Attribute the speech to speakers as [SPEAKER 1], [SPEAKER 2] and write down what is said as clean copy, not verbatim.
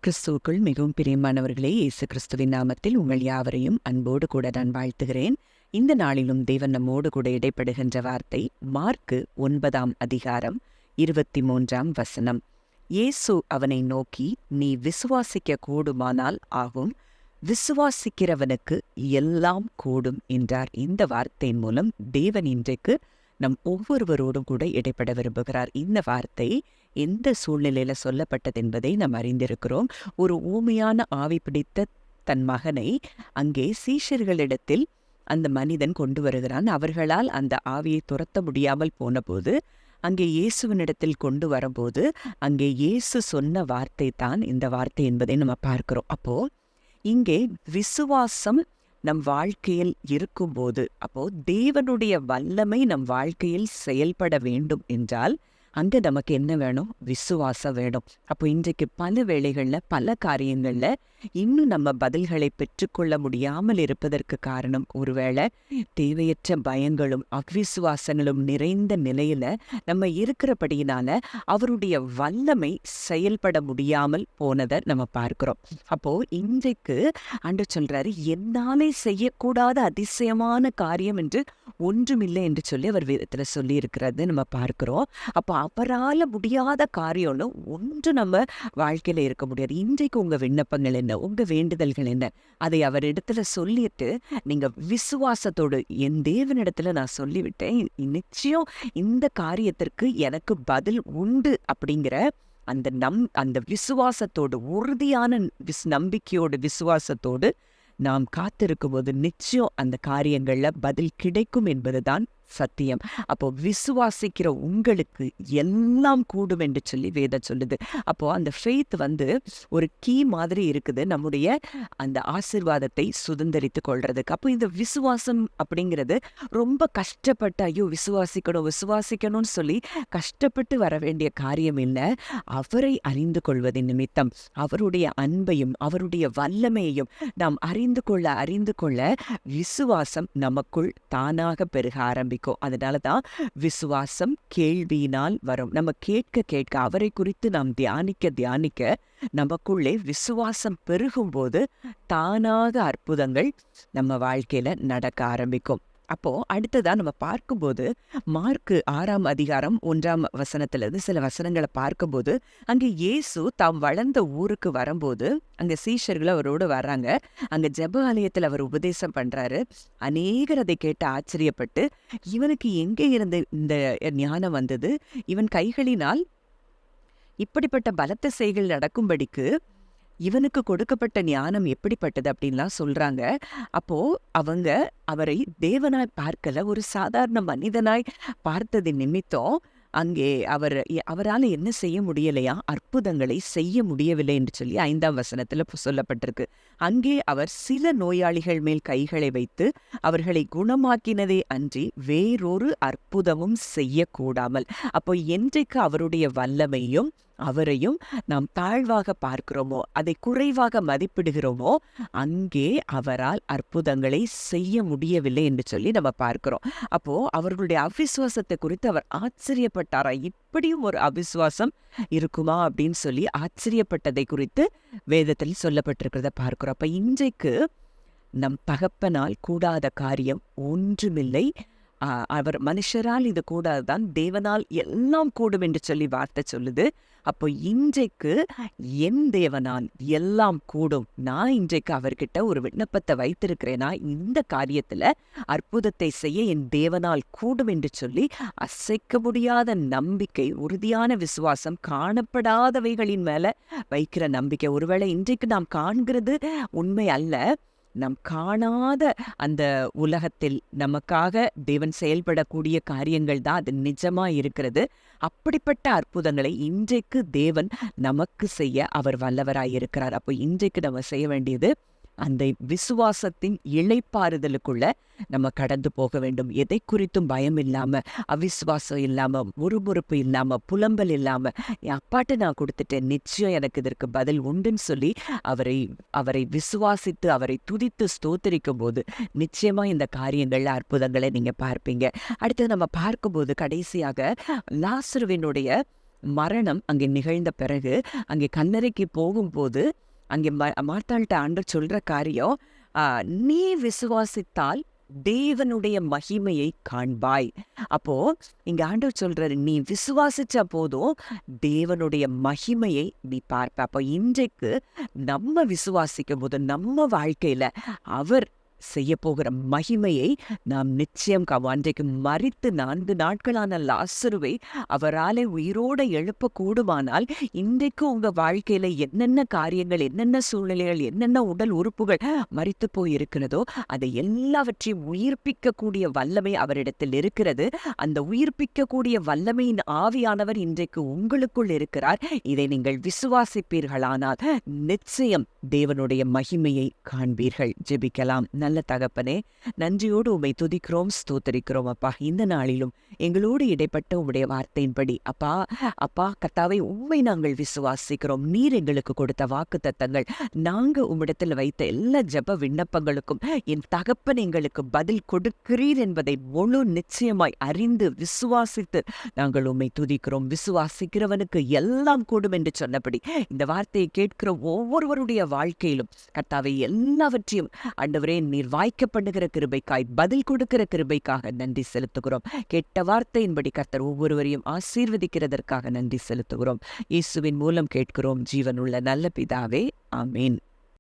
[SPEAKER 1] கிறிஸ்துவுக்குள் மிகவும் பிரியமானவர்களே, இயேசு கிறிஸ்துவின் நாமத்தில் உங்கள் யாவரையும் அன்போடு கூட நான் வாழ்த்துகிறேன். இந்த நாளிலும் தேவன் நம்மோடு கூட இடைப்படுகின்ற வார்த்தை மார்க்கு 9ஆம் அதிகாரம் 23ஆம் வசனம். இயேசு அவனை நோக்கி, நீ விசுவாசிக்க கூடுமானால் ஆகும், விசுவாசிக்கிறவனுக்கு எல்லாம் கூடும் என்றார். இந்த வார்த்தையின் மூலம் தேவன் இன்றைக்கு நம் ஒவ்வொருவரோடும் கூட இடைப்பட விரும்புகிறார். இந்த வார்த்தை எந்த சூழ்நிலையில சொல்லப்பட்டது என்பதை நாம் அறிந்திருக்கிறோம். ஒரு ஊமையான ஆவி பிடித்த தன் மகனை அங்கே சீஷர்களிடத்தில் அந்த மனிதன் கொண்டு வருகிறான். அவர்களால் அந்த ஆவியை துரத்த முடியாமல் போனபோது அங்கே இயேசுவினிடத்தில் கொண்டு வரும்போது அங்கே இயேசு சொன்ன வார்த்தை தான் இந்த வார்த்தை என்பதை நம்ம பார்க்கிறோம். அப்போ இங்கே விசுவாசம் நம் வாழ்க்கையில் இருக்கும்போது, அப்போ தேவனுடைய வல்லமை நம் வாழ்க்கையில் செயல்பட வேண்டும் என்றால் அங்க நமக்கு என்ன வேணும்? விசுவாசம் வேணும். அப்போ இன்றைக்கு பல வேளைகள்ல பல காரியங்கள்ல இன்னும் நம்ம பதில்களை பெற்றுக்கொள்ள முடியாமல் இருப்பதற்கு காரணம் ஒருவேளை தேவையற்ற பயங்களும் அவிசுவாசங்களும் நிறைந்த நிலையில நம்ம இருக்கிறபடியினால அவருடைய வல்லமை செயல்பட முடியாமல் போனதை நம்ம பார்க்கிறோம். அப்போ இன்றைக்கு ஆண்டவர் சொல்றாரு, என்னாலே செய்யக்கூடாத அதிசயமான காரியம் என்று ஒன்றுமில்லை என்று சொல்லி அவர் வேதத்துல சொல்லி இருக்கிறது நம்ம பார்க்கிறோம். அப்போ அவரால முடியாத காரியம்னு ஒன்று நம்ம வாழ்க்கையில இருக்க முடியாது. இன்றைக்கு உங்க விண்ணப்பங்கள் என்ன, உங்க வேண்டுதல்கள் என்ன, அதை அவரிடத்துல சொல்லிட்டு நீங்க விசுவாசத்தோடு, என் தேவனிடத்துல நான் சொல்லிவிட்டேன், நிச்சயம் இந்த காரியத்திற்கு எனக்கு பதில் உண்டு அப்படிங்கிற அந்த விசுவாசத்தோடு, உறுதியான நம்பிக்கையோடு விசுவாசத்தோடு நாம் காத்திருக்கும் போது நிச்சயம் அந்த காரியங்கள்ல பதில் கிடைக்கும் என்பதுதான் சத்தியம். அப்போ விசுவாசிக்கிற உங்களுக்கு எல்லாம் கூடும் என்று சொல்லி வேதம் சொல்லுது. அப்போ அந்த ஃபெய்த் ஒரு கீ மாதிரி இருக்குது நம்முடைய அந்த ஆசீர்வாதத்தை சுதந்திரித்து கொள்றதுக்கு. அப்போ இந்த விசுவாசம் அப்படிங்கிறது ரொம்ப கஷ்டப்பட்டு ஐயோ விசுவாசிக்கணும்னு சொல்லி கஷ்டப்பட்டு வர வேண்டிய காரியம் இல்லை. அவரை அறிந்து கொள்வதின் நிமித்தம் அவருடைய அன்பையும் அவருடைய வல்லமையையும் நாம் அறிந்து கொள்ள விசுவாசம் நமக்குள் தானாக பெருக ஆரம்பிக்கும். அதனாலதான் விசுவாசம் கேள்வியினால் வரும். நம்ம கேட்க அவரை குறித்து நாம் தியானிக்க நமக்குள்ளே விசுவாசம் பெருகும் போது தானாக அற்புதங்கள் நம்ம வாழ்க்கையில நடக்க ஆரம்பிக்கும். அப்போ அடுத்ததா நம்ம பார்க்கும்போது மார்க்கு 6ஆம் அதிகாரம் 1ஆம் வசனத்திலிருந்து சில வசனங்களை பார்க்கும்போது அங்கே இயேசு தாம் வளர்ந்த ஊருக்கு வரும்போது அங்க சீஷர்கள் அவரோடு வர்றாங்க. அங்க ஜெப ஆலயத்தில் அவர் உபதேசம் பண்றாரு. அநேகர் அதை கேட்டு ஆச்சரியப்பட்டு, இவனுக்கு எங்கே இருந்து இந்த ஞானம் வந்தது? இவன் கைகளினால் இப்படிப்பட்ட பலத்த செயல்கள் நடக்கும்படிக்கு இவனுக்கு கொடுக்கப்பட்ட ஞானம் எப்படிப்பட்டது அப்படின்லாம் சொல்றாங்க. அப்போ அவங்க அவரை தேவனாய் பார்க்கல, ஒரு சாதாரண மனிதனாய் பார்த்தது நிமித்தம் அங்கே அவரால் என்ன செய்ய முடியலையா? அற்புதங்களை செய்ய முடியவில்லை என்று சொல்லி 5ஆம் வசனத்துல சொல்லப்பட்டிருக்கு. அங்கே அவர் சில நோயாளிகள் மேல் கைகளை வைத்து அவர்களை குணமாக்கினதே அன்றி வேறொரு அற்புதமும் செய்யக்கூடாமல். அப்போ என்றைக்கு அவருடைய வல்லமையும் அவரையும் நாம் தாழ்வாக பார்க்கிறோமோ, அதை குறைவாக மதிப்பிடுகிறோமோ, அங்கே அவரால் அற்புதங்களை செய்ய முடியவில்லை என்று சொல்லி நம்ம பார்க்கிறோம். அப்போ அவர்களுடைய அவிசுவாசத்தை குறித்து அவர் ஆச்சரியப்பட்டாரா? இப்படியும் ஒரு அவிசுவாசம் இருக்குமா அப்படின்னு சொல்லி ஆச்சரியப்பட்டதை குறித்து வேதத்தில் சொல்லப்பட்டிருக்கிறத பார்க்கிறோம். அப்ப இன்றைக்கு நம் தகப்பனால் கூடாத காரியம் ஒன்றுமில்லை. அவர் மனுஷரால் இது கூடாதுதான், தேவனால் எல்லாம் கூடும் என்று சொல்லி வார்த்தை சொல்லுது. அப்போ இன்றைக்கு என் தேவனால் எல்லாம் கூடும். நான் இன்றைக்கு அவர்கிட்ட ஒரு விண்ணப்பத்தை வைத்திருக்கிறேனா, இந்த காரியத்துல அற்புதத்தை செய்ய என் தேவனால் கூடும் என்று சொல்லி அசைக்க முடியாத நம்பிக்கை, உறுதியான விசுவாசம், காணப்படாதவைகளின் மேல வைக்கிற நம்பிக்கை. ஒருவேளை இன்றைக்கு நாம் காண்கிறது உண்மை அல்ல, நாம் காணாத அந்த உலகத்தில் நமக்காக தேவன் செயல்படக்கூடிய காரியங்கள் தான் அது நிஜமா இருக்கிறது. அப்படிப்பட்ட அற்புதங்களை இன்றைக்கு தேவன் நமக்கு செய்ய அவர் வல்லவராயிருக்கிறார். அப்போ இன்றைக்கு நம்ம செய்ய வேண்டியது அந்த விசுவாசத்தின் இளைப்பாறுதலுக்குள்ள நம்ம கடந்து போக வேண்டும். எதை குறித்தும் பயம் இல்லாம, அவிசுவாசம் இல்லாம, முறுமுறுப்பு இல்லாம, புலம்பல் இல்லாம, என் அப்பாட்ட நான் கொடுத்துட்டேன், நிச்சயம் எனக்கு இதற்கு பதில் உண்டுன்னு சொல்லி அவரை விசுவாசித்து அவரை துதித்து ஸ்தோத்தரிக்கும் போது நிச்சயமா இந்த காரியங்கள்ல அற்புதங்களை நீங்க பார்ப்பீங்க. அடுத்து நம்ம பார்க்கும்போது கடைசியாக லாசருவினுடைய மரணம் அங்கே நிகழ்ந்த பிறகு அங்கே கல்லறைக்கு போகும்போது அங்கே மார்த்தாள்கிட்ட ஆண்டவர் சொல்ற காரியம், நீ விசுவாசித்தால் தேவனுடைய மகிமையை காண்பாய். அப்போ இங்க ஆண்டவர் சொல்றாரு, நீ விசுவாசிச்சா போதும் தேவனுடைய மகிமையை நீ பார்ப்ப. அப்போ இன்றைக்கு நம்ம விசுவாசிக்கும் போது நம்ம வாழ்க்கையில அவர் செய்ய போகிற மகிமையை நாம் நிச்சயம் அன்றைக்கு மரித்து 4 நாட்களான லாசருவை அவராலே உயிரோட எழுப்ப கூடுமானால், இன்றைக்கு உங்க வாழ்க்கையில என்னென்ன காரியங்கள், என்னென்ன சூழ்நிலைகள், என்னென்ன உடல் உறுப்புகள் மரித்து போய் இருக்கிறதோ அதை எல்லாவற்றையும் உயிர்ப்பிக்கக்கூடிய வல்லமை அவரிடத்தில் இருக்கிறது. அந்த உயிர்ப்பிக்கக்கூடிய வல்லமையின் ஆவியானவர் இன்றைக்கு உங்களுக்குள் இருக்கிறார். இதை நீங்கள் விசுவாசிப்பீர்களானால் நிச்சயம் தேவனுடைய மகிமையை காண்பீர்கள். ஜெபிக்கலாம். நல்ல தகப்பனே, நன்றியோடு உம்மை துதிக்கிறோம், ஸ்தோத்தரிக்கிறோம் அப்பா. இந்த நாளிலும் எங்களோடு இடைப்பட்ட உம்முடைய வார்த்தையின்படி அப்பா கர்த்தாவே, உம்மை நாங்கள் விசுவாசிக்கிறோம். நீர் எங்களுக்கு கொடுத்த வாக்குத்தத்தங்கள், நாங்க உம்மிடத்தில் வைத்த எல்லா ஜெப விண்ணப்பங்களுக்கும் என் தகப்பன் எங்களுக்கு பதில் கொடுக்கிறீர் என்பதை முழு நிச்சயமாய் அறிந்து விசுவாசித்து நாங்கள் உம்மை துதிக்கிறோம். விசுவாசிக்கிறவனுக்கு எல்லாம் கூடும் என்று சொன்னபடி இந்த வார்த்தையை கேட்கிற ஒவ்வொருவருடைய வாழ்க்கையிலும் கர்த்தாவே எல்லாவற்றையும் ஆண்டவரே நீர் வாய்க்க பண்ணுகிற கிருபைக்காய், பதில் கொடுக்கிற கிருபைக்காக நன்றி செலுத்துகிறோம். கெட்ட வார்த்தையின்படி கர்த்தர் ஒவ்வொருவரையும் ஆசீர்வதிக்கிறதற்காக நன்றி செலுத்துகிறோம். இயேசுவின் மூலம் கேட்கிறோம் ஜீவனுள்ள நல்ல பிதாவே, ஆமேன்.